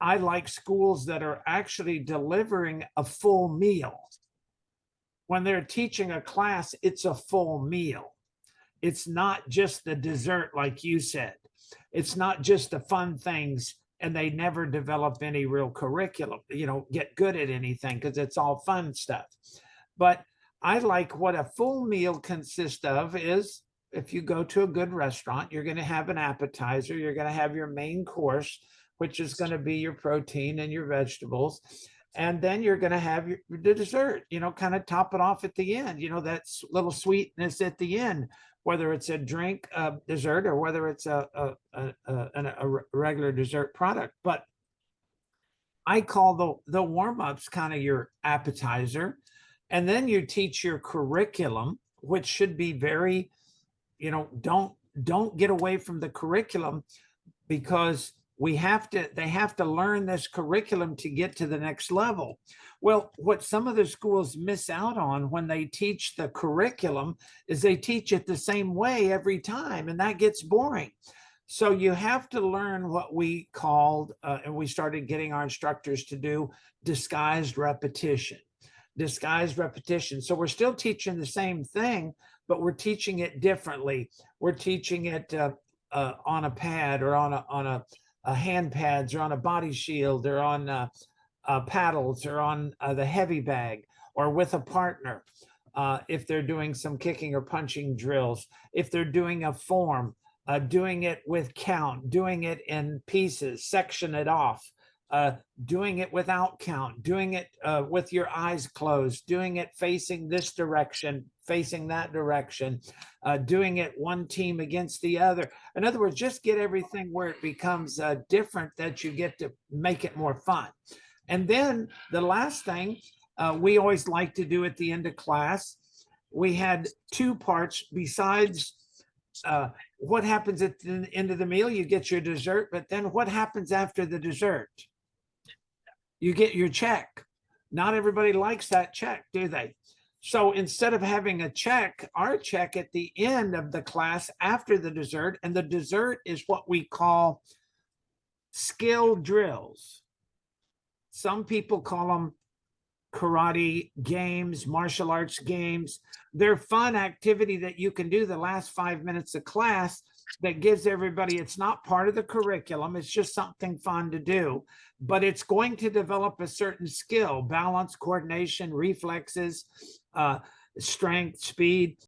I like schools that are actually delivering a full meal. When they're teaching a class, it's a full meal. It's not just the dessert, like you said. It's not just the fun things, and they never develop any real curriculum, get good at anything because it's all fun stuff. But I like what a full meal consists of is if you go to a good restaurant, you're going to have an appetizer, you're going to have your main course, which is going to be your protein and your vegetables. And then you're going to have the dessert, kind of top it off at the end, that little sweetness at the end, whether it's a drink, dessert, or whether it's a regular dessert product. But I call the warm-ups kind of your appetizer. And then you teach your curriculum, which should be very, don't get away from the curriculum, because they have to learn this curriculum to get to the next level. Well, what some of the schools miss out on when they teach the curriculum is they teach it the same way every time, and that gets boring. So you have to learn what we called, and we started getting our instructors to do, disguised repetition. Disguised repetition. So we're still teaching the same thing, but we're teaching it differently. We're teaching it on a pad, or on a hand pads, or on a body shield, or on paddles, or on the heavy bag, or with a partner. If they're doing some kicking or punching drills, if they're doing a form, doing it with count, doing it in pieces, section it off, doing it without count, doing it with your eyes closed, doing it facing this direction, facing that direction, doing it one team against the other. In other words, just get everything where it becomes different, that you get to make it more fun. And then the last thing we always like to do at the end of class, we had two parts besides what happens at the end of the meal. You get your dessert, but then what happens after the dessert? You get your check. Not everybody likes that check, do they? So instead of having a check, our check at the end of the class after the dessert, and the dessert is what we call skill drills. Some people call them karate games, martial arts games. They're fun activity that you can do the last 5 minutes of class that gives everybody, it's not part of the curriculum, it's just something fun to do, but it's going to develop a certain skill: balance, coordination, reflexes, strength, speed.